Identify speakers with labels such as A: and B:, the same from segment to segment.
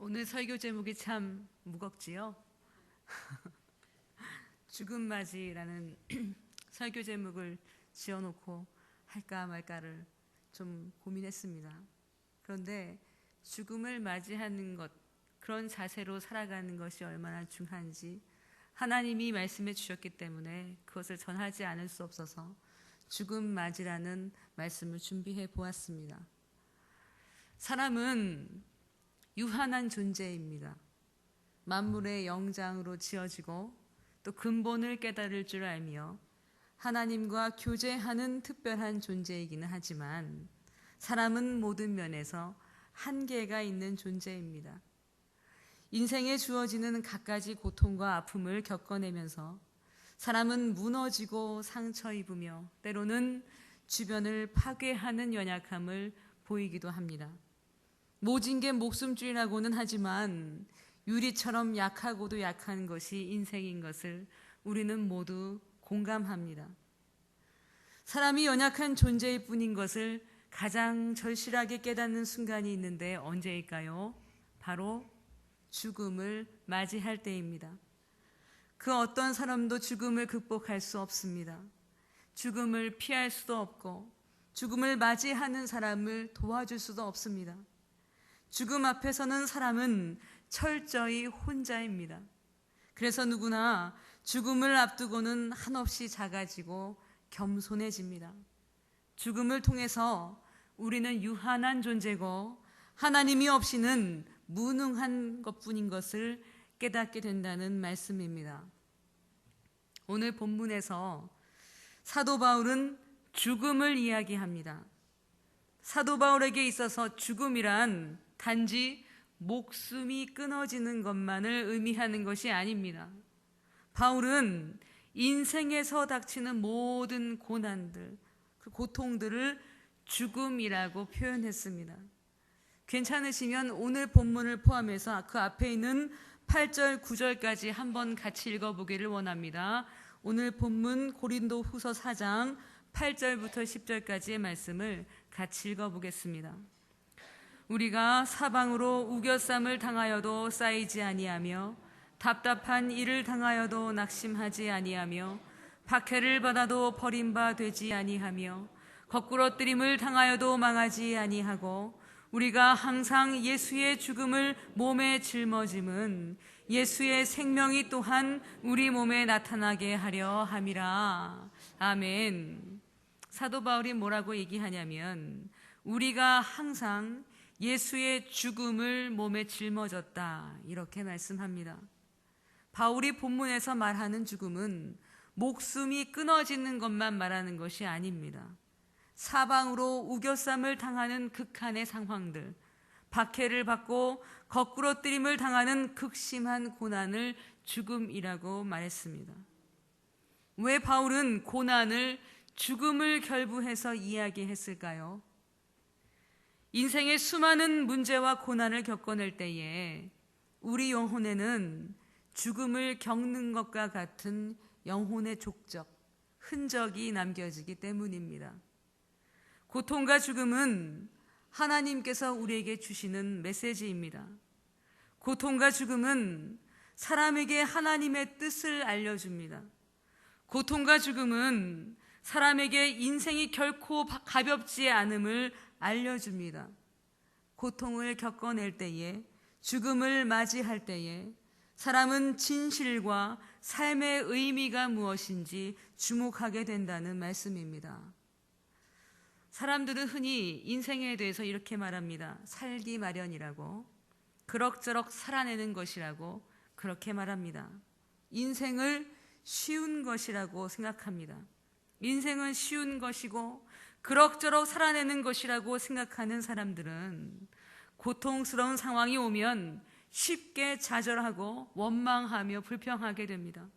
A: 오늘 설교 제목이 참 무겁지요? 죽음 맞이라는 설교 제목을 지어놓고 할까 말까를 좀 고민했습니다. 그런데 죽음을 맞이하는 것, 그런 자세로 살아가는 것이 얼마나 중요한지 하나님이 말씀해 주셨기 때문에 그것을 전하지 않을 수 없어서 죽음 맞이라는 말씀을 준비해 보았습니다. 사람은 유한한 존재입니다. 만물의 영장으로 지어지고 또 근본을 깨달을 줄 알며 하나님과 교제하는 특별한 존재이기는 하지만 사람은 모든 면에서 한계가 있는 존재입니다. 인생에 주어지는 갖가지 고통과 아픔을 겪어내면서 사람은 무너지고 상처 입으며 때로는 주변을 파괴하는 연약함을 보이기도 합니다. 모진 게 목숨줄이라고는 하지만 유리처럼 약하고도 약한 것이 인생인 것을 우리는 모두 공감합니다. 사람이 연약한 존재일 뿐인 것을 가장 절실하게 깨닫는 순간이 있는데 언제일까요? 바로 죽음을 맞이할 때입니다. 그 어떤 사람도 죽음을 극복할 수 없습니다. 죽음을 피할 수도 없고 죽음을 맞이하는 사람을 도와줄 수도 없습니다. 죽음 앞에서는 사람은 철저히 혼자입니다. 그래서 누구나 죽음을 앞두고는 한없이 작아지고 겸손해집니다. 죽음을 통해서 우리는 유한한 존재고 하나님이 없이는 무능한 것뿐인 것을 깨닫게 된다는 말씀입니다. 오늘 본문에서 사도 바울은 죽음을 이야기합니다. 사도 바울에게 있어서 죽음이란 단지 목숨이 끊어지는 것만을 의미하는 것이 아닙니다. 바울은 인생에서 닥치는 모든 고난들, 그 고통들을 죽음이라고 표현했습니다. 괜찮으시면 오늘 본문을 포함해서 그 앞에 있는 8절, 9절까지 한번 같이 읽어보기를 원합니다. 오늘 본문 고린도 후서 4장 8절부터 10절까지의 말씀을 같이 읽어보겠습니다. 우리가 사방으로 우겨쌈을 당하여도 쌓이지 아니하며 답답한 일을 당하여도 낙심하지 아니하며 박해를 받아도 버림바 되지 아니하며 거꾸러뜨림을 당하여도 망하지 아니하고 우리가 항상 예수의 죽음을 몸에 짊어짐은 예수의 생명이 또한 우리 몸에 나타나게 하려 함이라. 아멘. 사도 바울이 뭐라고 얘기하냐면 우리가 항상 예수의 죽음을 몸에 짊어졌다 이렇게 말씀합니다. 바울이 본문에서 말하는 죽음은 목숨이 끊어지는 것만 말하는 것이 아닙니다. 사방으로 우겨쌈을 당하는 극한의 상황들, 박해를 받고 거꾸러뜨림을 당하는 극심한 고난을 죽음이라고 말했습니다. 왜 바울은 고난을 죽음을 결부해서 이야기했을까요? 인생의 수많은 문제와 고난을 겪어낼 때에 우리 영혼에는 죽음을 겪는 것과 같은 영혼의 족적, 흔적이 남겨지기 때문입니다. 고통과 죽음은 하나님께서 우리에게 주시는 메시지입니다. 고통과 죽음은 사람에게 하나님의 뜻을 알려줍니다. 고통과 죽음은 사람에게 인생이 결코 가볍지 않음을 알려줍니다. 고통을 겪어낼 때에, 죽음을 맞이할 때에 사람은 진실과 삶의 의미가 무엇인지 주목하게 된다는 말씀입니다. 사람들은 흔히 인생에 대해서 이렇게 말합니다. 살기 마련이라고, 그럭저럭 살아내는 것이라고 그렇게 말합니다. 인생을 쉬운 것이라고 생각합니다. 인생은 쉬운 것이고 그럭저럭 살아내는 것이라고 생각하는 사람들은 고통스러운 상황이 오면 쉽게 좌절하고 원망하며 불평하게 됩니다.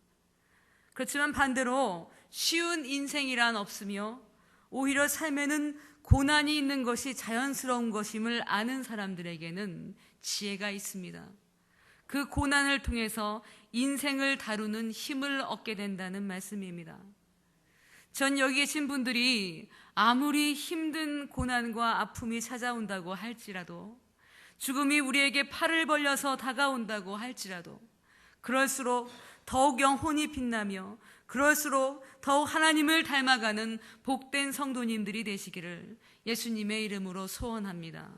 A: 그렇지만 반대로 쉬운 인생이란 없으며 오히려 삶에는 고난이 있는 것이 자연스러운 것임을 아는 사람들에게는 지혜가 있습니다. 그 고난을 통해서 인생을 다루는 힘을 얻게 된다는 말씀입니다. 전 여기 계신 분들이 아무리 힘든 고난과 아픔이 찾아온다고 할지라도 죽음이 우리에게 팔을 벌려서 다가온다고 할지라도 그럴수록 더욱 영혼이 빛나며 그럴수록 더욱 하나님을 닮아가는 복된 성도님들이 되시기를 예수님의 이름으로 소원합니다.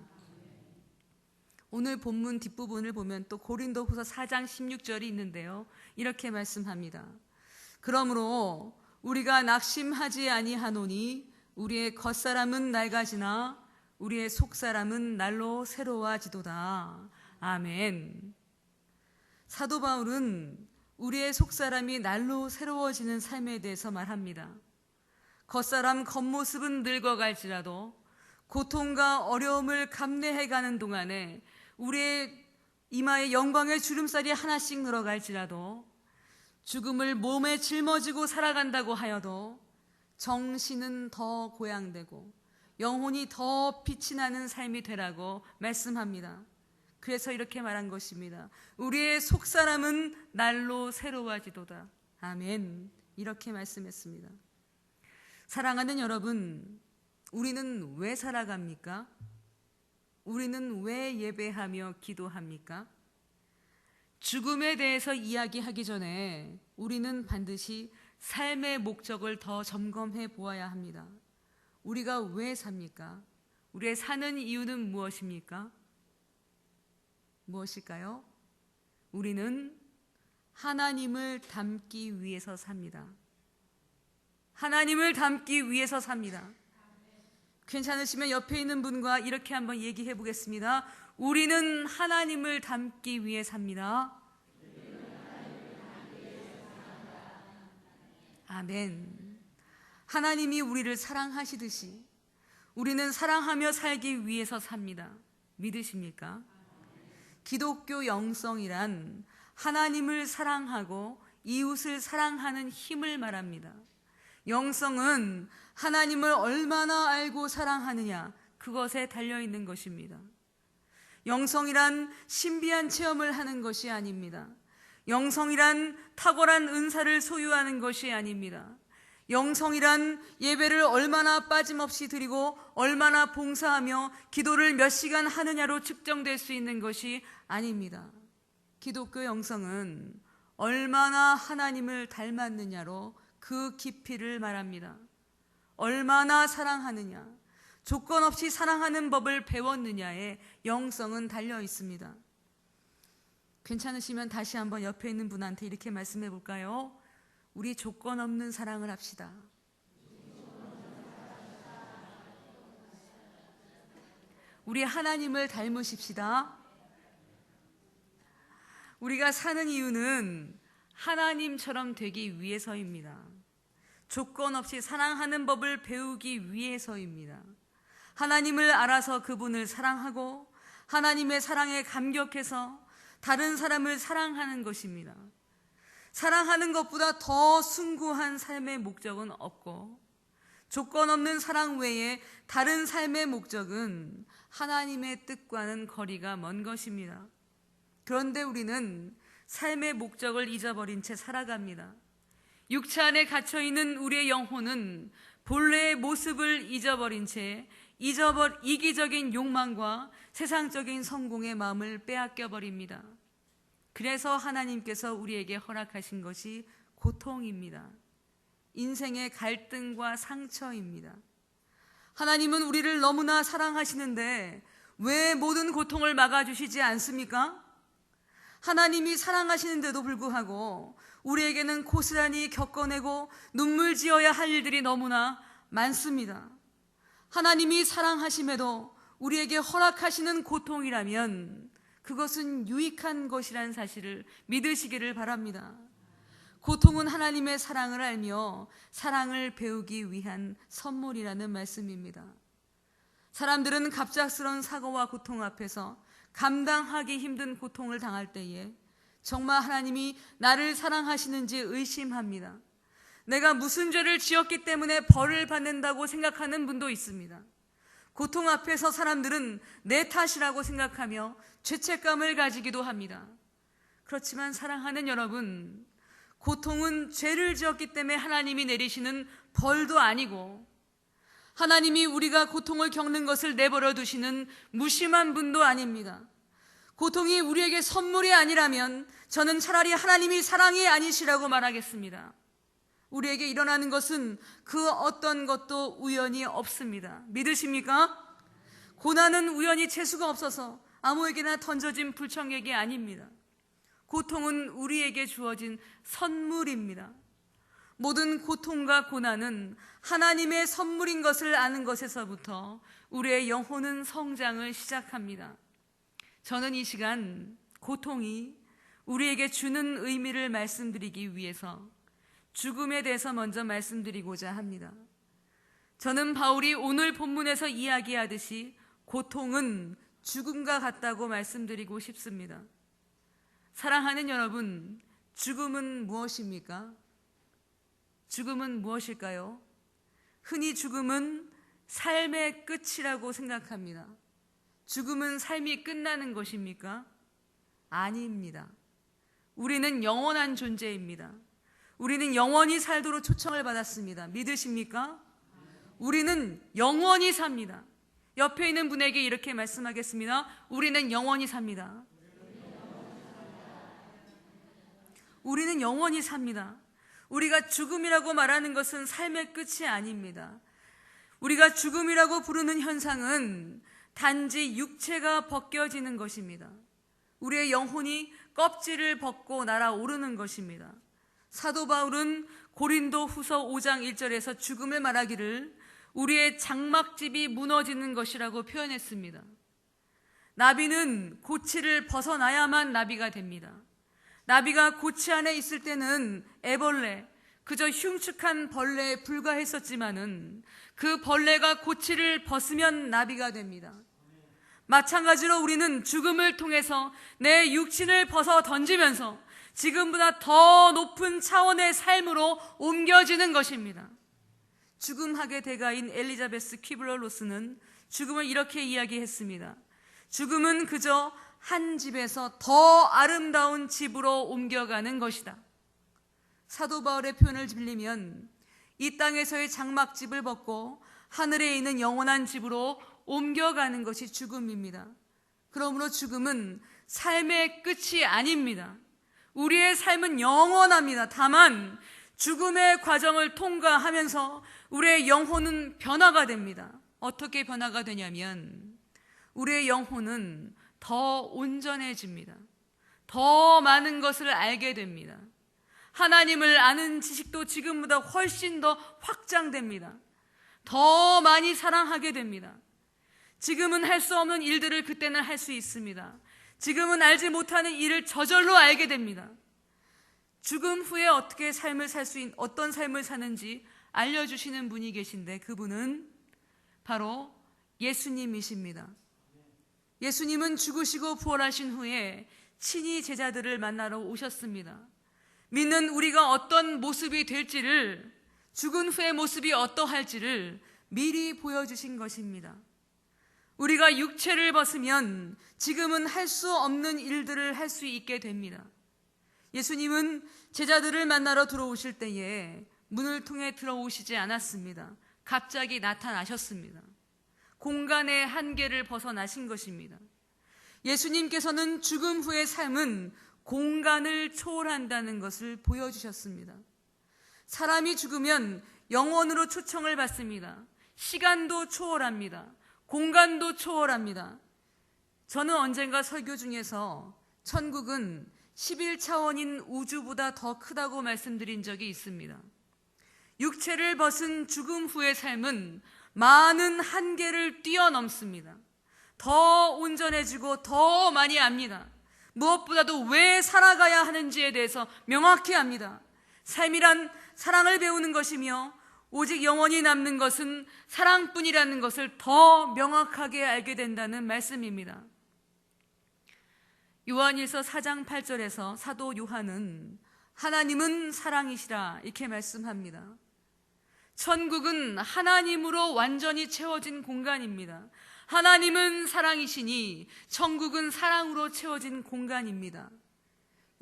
A: 오늘 본문 뒷부분을 보면 또 고린도후서 4장 16절이 있는데요. 이렇게 말씀합니다. 그러므로 우리가 낙심하지 아니하노니 우리의 겉사람은 낡아지나 우리의 속사람은 날로 새로워지도다. 아멘. 사도 바울은 우리의 속사람이 날로 새로워지는 삶에 대해서 말합니다. 겉사람 겉모습은 늙어갈지라도 고통과 어려움을 감내해가는 동안에 우리의 이마에 영광의 주름살이 하나씩 늘어갈지라도 죽음을 몸에 짊어지고 살아간다고 하여도 정신은 더 고양되고 영혼이 더 빛이 나는 삶이 되라고 말씀합니다. 그래서 이렇게 말한 것입니다. 우리의 속사람은 날로 새로워지도다. 아멘. 이렇게 말씀했습니다. 사랑하는 여러분, 우리는 왜 살아갑니까? 우리는 왜 예배하며 기도합니까? 죽음에 대해서 이야기하기 전에 우리는 반드시 삶의 목적을 더 점검해 보아야 합니다. 우리가 왜 삽니까? 우리의 사는 이유는 무엇입니까? 무엇일까요? 우리는 하나님을 닮기 위해서 삽니다. 하나님을 닮기 위해서 삽니다. 괜찮으시면 옆에 있는 분과 이렇게 한번 얘기해 보겠습니다. 우리는 하나님을 닮기 위해 삽니다. 아멘. 하나님이 우리를 사랑하시듯이 우리는 사랑하며 살기 위해서 삽니다. 믿으십니까? 기독교 영성이란 하나님을 사랑하고 이웃을 사랑하는 힘을 말합니다. 영성은 하나님을 얼마나 알고 사랑하느냐, 그것에 달려있는 것입니다. 영성이란 신비한 체험을 하는 것이 아닙니다. 영성이란 탁월한 은사를 소유하는 것이 아닙니다. 영성이란 예배를 얼마나 빠짐없이 드리고 얼마나 봉사하며 기도를 몇 시간 하느냐로 측정될 수 있는 것이 아닙니다. 기독교 영성은 얼마나 하나님을 닮았느냐로 그 깊이를 말합니다. 얼마나 사랑하느냐, 조건 없이 사랑하는 법을 배웠느냐에 영성은 달려 있습니다. 괜찮으시면 다시 한번 옆에 있는 분한테 이렇게 말씀해 볼까요? 우리 조건 없는 사랑을 합시다. 우리 하나님을 닮으십시다. 우리가 사는 이유는 하나님처럼 되기 위해서입니다. 조건 없이 사랑하는 법을 배우기 위해서입니다. 하나님을 알아서 그분을 사랑하고 하나님의 사랑에 감격해서 다른 사람을 사랑하는 것입니다. 사랑하는 것보다 더 숭고한 삶의 목적은 없고 조건 없는 사랑 외에 다른 삶의 목적은 하나님의 뜻과는 거리가 먼 것입니다. 그런데 우리는 삶의 목적을 잊어버린 채 살아갑니다. 육체 안에 갇혀있는 우리의 영혼은 본래의 모습을 잊어버린 채 이기적인 욕망과 세상적인 성공의 마음을 빼앗겨버립니다. 그래서 하나님께서 우리에게 허락하신 것이 고통입니다. 인생의 갈등과 상처입니다. 하나님은 우리를 너무나 사랑하시는데 왜 모든 고통을 막아주시지 않습니까? 하나님이 사랑하시는데도 불구하고 우리에게는 고스란히 겪어내고 눈물 지어야 할 일들이 너무나 많습니다. 하나님이 사랑하심에도 우리에게 허락하시는 고통이라면 그것은 유익한 것이라는 사실을 믿으시기를 바랍니다. 고통은 하나님의 사랑을 알며 사랑을 배우기 위한 선물이라는 말씀입니다. 사람들은 갑작스러운 사고와 고통 앞에서 감당하기 힘든 고통을 당할 때에 정말 하나님이 나를 사랑하시는지 의심합니다. 내가 무슨 죄를 지었기 때문에 벌을 받는다고 생각하는 분도 있습니다. 고통 앞에서 사람들은 내 탓이라고 생각하며 죄책감을 가지기도 합니다. 그렇지만 사랑하는 여러분, 고통은 죄를 지었기 때문에 하나님이 내리시는 벌도 아니고 하나님이 우리가 고통을 겪는 것을 내버려 두시는 무심한 분도 아닙니다. 고통이 우리에게 선물이 아니라면 저는 차라리 하나님이 사랑이 아니시라고 말하겠습니다. 우리에게 일어나는 것은 그 어떤 것도 우연이 없습니다. 믿으십니까? 고난은 우연히 재수가 없어서 아무에게나 던져진 불청객이 아닙니다. 고통은 우리에게 주어진 선물입니다. 모든 고통과 고난은 하나님의 선물인 것을 아는 것에서부터 우리의 영혼은 성장을 시작합니다. 저는 이 시간 고통이 우리에게 주는 의미를 말씀드리기 위해서 죽음에 대해서 먼저 말씀드리고자 합니다. 저는 바울이 오늘 본문에서 이야기하듯이 고통은 죽음과 같다고 말씀드리고 싶습니다. 사랑하는 여러분, 죽음은 무엇입니까? 죽음은 무엇일까요? 흔히 죽음은 삶의 끝이라고 생각합니다. 죽음은 삶이 끝나는 것입니까? 아닙니다. 우리는 영원한 존재입니다. 우리는 영원히 살도록 초청을 받았습니다. 믿으십니까? 우리는 영원히 삽니다. 옆에 있는 분에게 이렇게 말씀하겠습니다. 우리는 영원히 삽니다. 우리는 영원히 삽니다. 우리가 죽음이라고 말하는 것은 삶의 끝이 아닙니다. 우리가 죽음이라고 부르는 현상은 단지 육체가 벗겨지는 것입니다. 우리의 영혼이 껍질을 벗고 날아오르는 것입니다. 사도 바울은 고린도 후서 5장 1절에서 죽음을 말하기를 우리의 장막집이 무너지는 것이라고 표현했습니다. 나비는 고치를 벗어나야만 나비가 됩니다. 나비가 고치 안에 있을 때는 애벌레, 그저 흉측한 벌레에 불과했었지만은 그 벌레가 고치를 벗으면 나비가 됩니다. 마찬가지로 우리는 죽음을 통해서 내 육신을 벗어 던지면서 지금보다 더 높은 차원의 삶으로 옮겨지는 것입니다. 죽음학의 대가인 엘리자베스 퀴블러-로스는 죽음을 이렇게 이야기했습니다. 죽음은 그저 한 집에서 더 아름다운 집으로 옮겨가는 것이다. 사도 바울의 표현을 빌리면 이 땅에서의 장막집을 벗고 하늘에 있는 영원한 집으로 옮겨가는 것이 죽음입니다. 그러므로 죽음은 삶의 끝이 아닙니다. 우리의 삶은 영원합니다. 다만 죽음의 과정을 통과하면서 우리의 영혼은 변화가 됩니다. 어떻게 변화가 되냐면 우리의 영혼은 더 온전해집니다. 더 많은 것을 알게 됩니다. 하나님을 아는 지식도 지금보다 훨씬 더 확장됩니다. 더 많이 사랑하게 됩니다. 지금은 할 수 없는 일들을 그때는 할 수 있습니다. 지금은 알지 못하는 일을 저절로 알게 됩니다. 죽음 후에 어떻게 어떤 삶을 사는지 알려주시는 분이 계신데 그분은 바로 예수님이십니다. 예수님은 죽으시고 부활하신 후에 친히 제자들을 만나러 오셨습니다. 믿는 우리가 어떤 모습이 될지를, 죽은 후의 모습이 어떠할지를 미리 보여주신 것입니다. 우리가 육체를 벗으면 지금은 할 수 없는 일들을 할 수 있게 됩니다. 예수님은 제자들을 만나러 들어오실 때에 문을 통해 들어오시지 않았습니다. 갑자기 나타나셨습니다. 공간의 한계를 벗어나신 것입니다. 예수님께서는 죽음 후의 삶은 공간을 초월한다는 것을 보여주셨습니다. 사람이 죽으면 영원으로 초청을 받습니다. 시간도 초월합니다. 공간도 초월합니다. 저는 언젠가 설교 중에서 천국은 11차원인 우주보다 더 크다고 말씀드린 적이 있습니다. 육체를 벗은 죽음 후의 삶은 많은 한계를 뛰어넘습니다. 더 온전해지고 더 많이 압니다. 무엇보다도 왜 살아가야 하는지에 대해서 명확히 압니다. 삶이란 사랑을 배우는 것이며 오직 영원히 남는 것은 사랑뿐이라는 것을 더 명확하게 알게 된다는 말씀입니다. 요한일서 4장 8절에서 사도 요한은 하나님은 사랑이시라 이렇게 말씀합니다. 천국은 하나님으로 완전히 채워진 공간입니다. 하나님은 사랑이시니 천국은 사랑으로 채워진 공간입니다.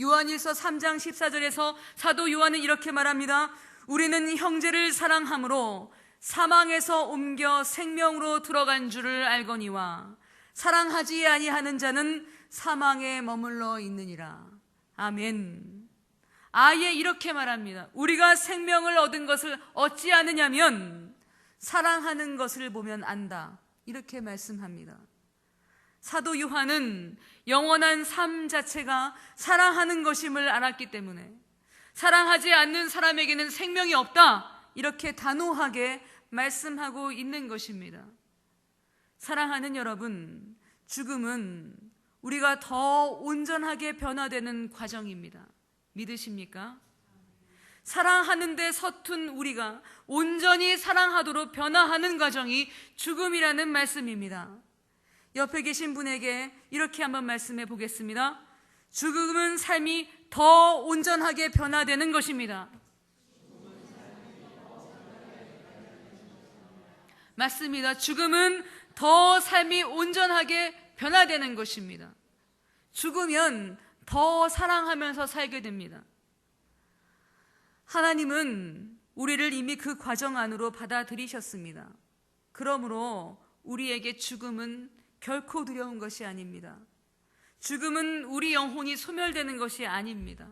A: 요한일서 3장 14절에서 사도 요한은 이렇게 말합니다. 우리는 형제를 사랑함으로 사망에서 옮겨 생명으로 들어간 줄을 알거니와 사랑하지 아니하는 자는 사망에 머물러 있느니라. 아멘. 아예 이렇게 말합니다. 우리가 생명을 얻은 것을 얻지 않느냐면 사랑하는 것을 보면 안다. 이렇게 말씀합니다. 사도 요한은 영원한 삶 자체가 사랑하는 것임을 알았기 때문에 사랑하지 않는 사람에게는 생명이 없다. 이렇게 단호하게 말씀하고 있는 것입니다. 사랑하는 여러분, 죽음은 우리가 더 온전하게 변화되는 과정입니다. 믿으십니까? 사랑하는데 서툰 우리가 온전히 사랑하도록 변화하는 과정이 죽음이라는 말씀입니다. 옆에 계신 분에게 이렇게 한번 말씀해 보겠습니다. 죽음은 삶이 더 온전하게 변화되는 것입니다. 맞습니다. 죽음은 더 삶이 온전하게 변화되는 것입니다. 죽으면 더 사랑하면서 살게 됩니다. 하나님은 우리를 이미 그 과정 안으로 받아들이셨습니다. 그러므로 우리에게 죽음은 결코 두려운 것이 아닙니다. 죽음은 우리 영혼이 소멸되는 것이 아닙니다.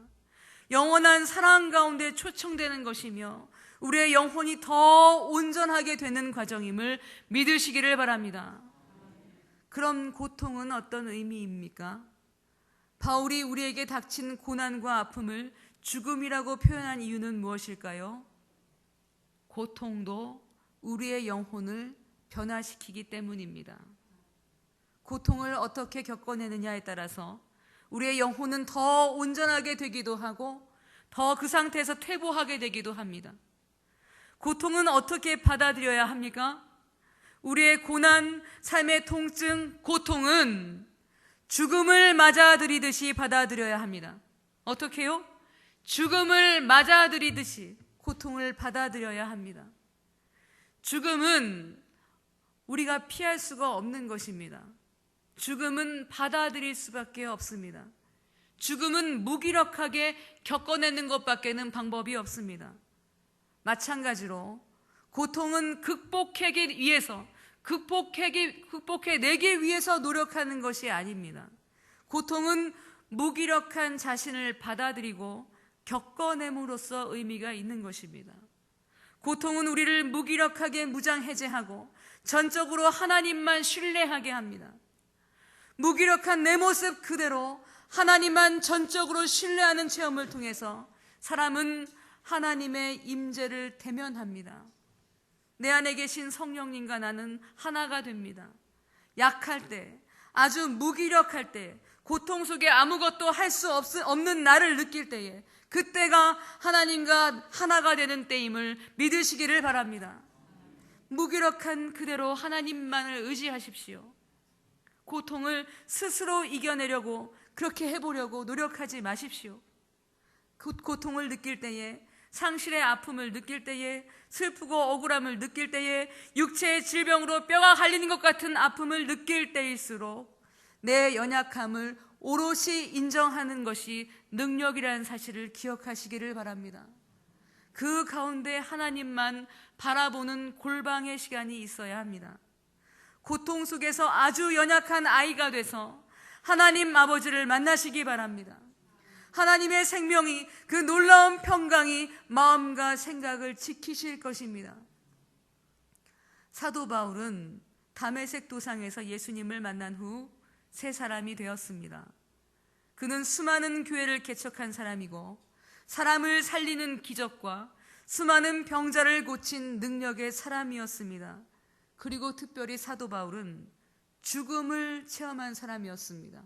A: 영원한 사랑 가운데 초청되는 것이며 우리의 영혼이 더 온전하게 되는 과정임을 믿으시기를 바랍니다. 그럼 고통은 어떤 의미입니까? 바울이 우리에게 닥친 고난과 아픔을 죽음이라고 표현한 이유는 무엇일까요? 고통도 우리의 영혼을 변화시키기 때문입니다. 고통을 어떻게 겪어내느냐에 따라서 우리의 영혼은 더 온전하게 되기도 하고 더 그 상태에서 퇴보하게 되기도 합니다. 고통은 어떻게 받아들여야 합니까? 우리의 고난, 삶의 통증, 고통은 죽음을 맞아들이듯이 받아들여야 합니다. 어떻게요? 죽음을 맞아들이듯이 고통을 받아들여야 합니다. 죽음은 우리가 피할 수가 없는 것입니다. 죽음은 받아들일 수밖에 없습니다. 죽음은 무기력하게 겪어내는 것밖에는 방법이 없습니다. 마찬가지로 고통은 극복하기 위해서 극복해내기 위해서 노력하는 것이 아닙니다. 고통은 무기력한 자신을 받아들이고 겪어냄으로써 의미가 있는 것입니다. 고통은 우리를 무기력하게 무장해제하고 전적으로 하나님만 신뢰하게 합니다. 무기력한 내 모습 그대로 하나님만 전적으로 신뢰하는 체험을 통해서 사람은 하나님의 임재를 대면합니다. 내 안에 계신 성령님과 나는 하나가 됩니다. 약할 때, 아주 무기력할 때, 고통 속에 아무것도 할 수 없는 나를 느낄 때에 그때가 하나님과 하나가 되는 때임을 믿으시기를 바랍니다. 무기력한 그대로 하나님만을 의지하십시오. 고통을 스스로 이겨내려고 그렇게 해보려고 노력하지 마십시오. 고통을 느낄 때에, 상실의 아픔을 느낄 때에, 슬프고 억울함을 느낄 때에, 육체의 질병으로 뼈가 갈리는 것 같은 아픔을 느낄 때일수록 내 연약함을 오롯이 인정하는 것이 능력이라는 사실을 기억하시기를 바랍니다. 그 가운데 하나님만 바라보는 골방의 시간이 있어야 합니다. 고통 속에서 아주 연약한 아이가 돼서 하나님 아버지를 만나시기 바랍니다. 하나님의 생명이, 그 놀라운 평강이 마음과 생각을 지키실 것입니다. 사도 바울은 다메섹 도상에서 예수님을 만난 후 새 사람이 되었습니다. 그는 수많은 교회를 개척한 사람이고 사람을 살리는 기적과 수많은 병자를 고친 능력의 사람이었습니다. 그리고 특별히 사도 바울은 죽음을 체험한 사람이었습니다.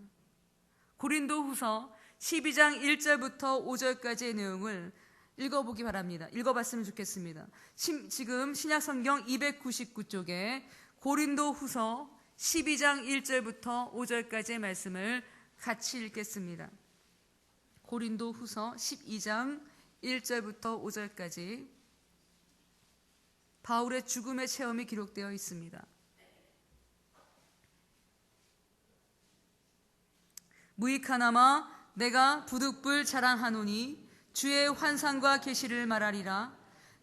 A: 고린도후서 12장 1절부터 5절까지의 내용을 읽어보기 바랍니다. 읽어봤으면 좋겠습니다. 지금 신약성경 299쪽에 고린도후서 12장 1절부터 5절까지의 말씀을 같이 읽겠습니다. 고린도후서 12장 1절부터 5절까지 바울의 죽음의 체험이 기록되어 있습니다. 무익하나마 내가 부득불 자랑하노니 주의 환상과 계시를 말하리라.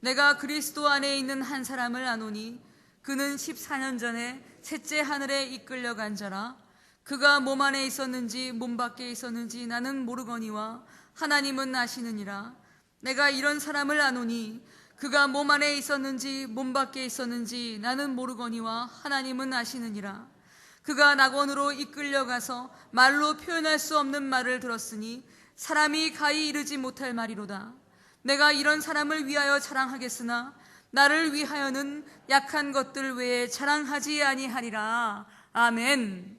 A: 내가 그리스도 안에 있는 한 사람을 아노니 그는 14년 전에 셋째 하늘에 이끌려간 자라. 그가 몸 안에 있었는지 몸 밖에 있었는지 나는 모르거니와 하나님은 아시느니라. 내가 이런 사람을 아노니 그가 몸 안에 있었는지 몸 밖에 있었는지 나는 모르거니와 하나님은 아시느니라. 그가 낙원으로 이끌려가서 말로 표현할 수 없는 말을 들었으니 사람이 가히 이르지 못할 말이로다. 내가 이런 사람을 위하여 자랑하겠으나 나를 위하여는 약한 것들 외에 자랑하지 아니하리라. 아멘.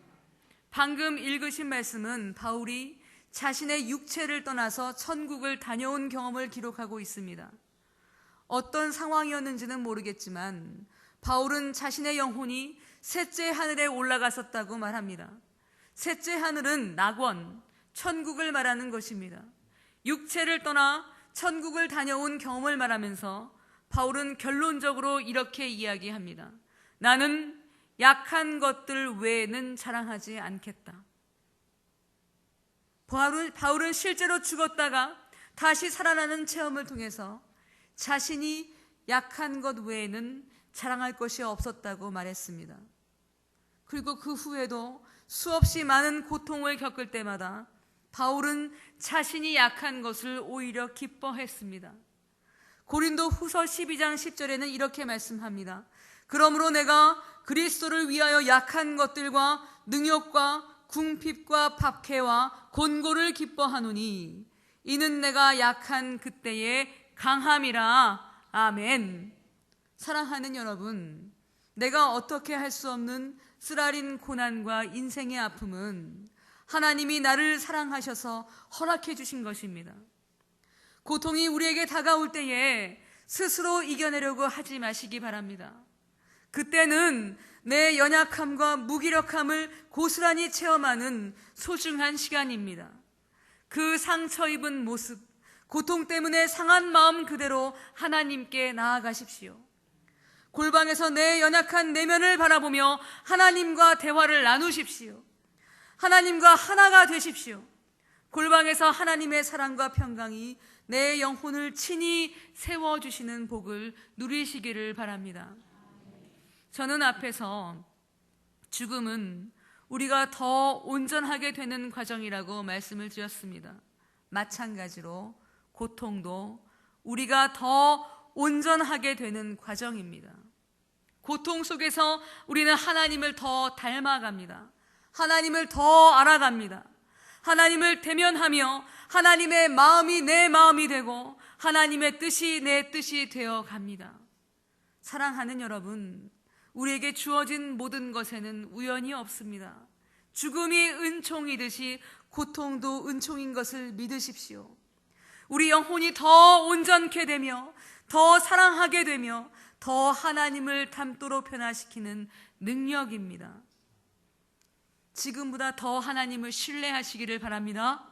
A: 방금 읽으신 말씀은 바울이 자신의 육체를 떠나서 천국을 다녀온 경험을 기록하고 있습니다. 어떤 상황이었는지는 모르겠지만 바울은 자신의 영혼이 셋째 하늘에 올라갔었다고 말합니다. 셋째 하늘은 낙원, 천국을 말하는 것입니다. 육체를 떠나 천국을 다녀온 경험을 말하면서 바울은 결론적으로 이렇게 이야기합니다. 나는 약한 것들 외에는 자랑하지 않겠다. 바울은 실제로 죽었다가 다시 살아나는 체험을 통해서 자신이 약한 것 외에는 자랑할 것이 없었다고 말했습니다. 그리고 그 후에도 수없이 많은 고통을 겪을 때마다 바울은 자신이 약한 것을 오히려 기뻐했습니다. 고린도 후서 12장 10절에는 이렇게 말씀합니다. 그러므로 내가 그리스도를 위하여 약한 것들과 능욕과 궁핍과 박해와 곤고를 기뻐하노니 이는 내가 약한 그때의 강함이라. 아멘. 사랑하는 여러분, 내가 어떻게 할 수 없는 쓰라린 고난과 인생의 아픔은 하나님이 나를 사랑하셔서 허락해 주신 것입니다. 고통이 우리에게 다가올 때에 스스로 이겨내려고 하지 마시기 바랍니다. 그때는 내 연약함과 무기력함을 고스란히 체험하는 소중한 시간입니다. 그 상처 입은 모습, 고통 때문에 상한 마음 그대로 하나님께 나아가십시오. 골방에서 내 연약한 내면을 바라보며 하나님과 대화를 나누십시오. 하나님과 하나가 되십시오. 골방에서 하나님의 사랑과 평강이 내 영혼을 친히 세워주시는 복을 누리시기를 바랍니다. 저는 앞에서 죽음은 우리가 더 온전하게 되는 과정이라고 말씀을 드렸습니다. 마찬가지로 고통도 우리가 더 온전하게 되는 과정입니다. 고통 속에서 우리는 하나님을 더 닮아갑니다. 하나님을 더 알아갑니다. 하나님을 대면하며 하나님의 마음이 내 마음이 되고 하나님의 뜻이 내 뜻이 되어 갑니다. 사랑하는 여러분, 우리에게 주어진 모든 것에는 우연이 없습니다. 죽음이 은총이듯이 고통도 은총인 것을 믿으십시오. 우리 영혼이 더 온전케 되며 더 사랑하게 되며 더 하나님을 닮도록 변화시키는 능력입니다. 지금보다 더 하나님을 신뢰하시기를 바랍니다.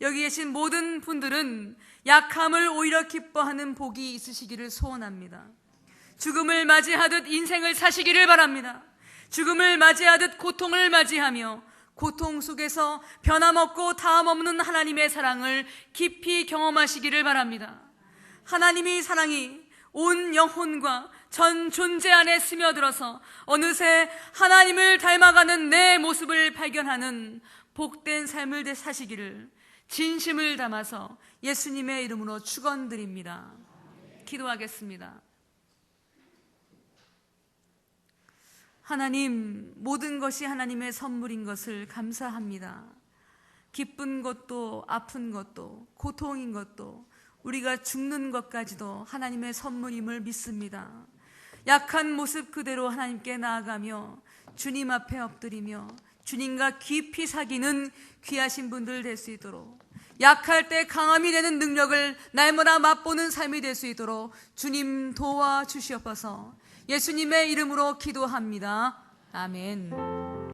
A: 여기 계신 모든 분들은 약함을 오히려 기뻐하는 복이 있으시기를 소원합니다. 죽음을 맞이하듯 인생을 사시기를 바랍니다. 죽음을 맞이하듯 고통을 맞이하며 고통 속에서 변함없고 다함없는 하나님의 사랑을 깊이 경험하시기를 바랍니다. 하나님의 사랑이 온 영혼과 전 존재 안에 스며들어서 어느새 하나님을 닮아가는 내 모습을 발견하는 복된 삶을 사시기를 진심을 담아서 예수님의 이름으로 축원드립니다. 기도하겠습니다. 하나님, 모든 것이 하나님의 선물인 것을 감사합니다. 기쁜 것도 아픈 것도 고통인 것도 우리가 죽는 것까지도 하나님의 선물임을 믿습니다. 약한 모습 그대로 하나님께 나아가며 주님 앞에 엎드리며 주님과 깊이 사귀는 귀하신 분들 될 수 있도록, 약할 때 강함이 되는 능력을 날마다 맛보는 삶이 될 수 있도록 주님 도와주시옵소서. 예수님의 이름으로 기도합니다. 아멘.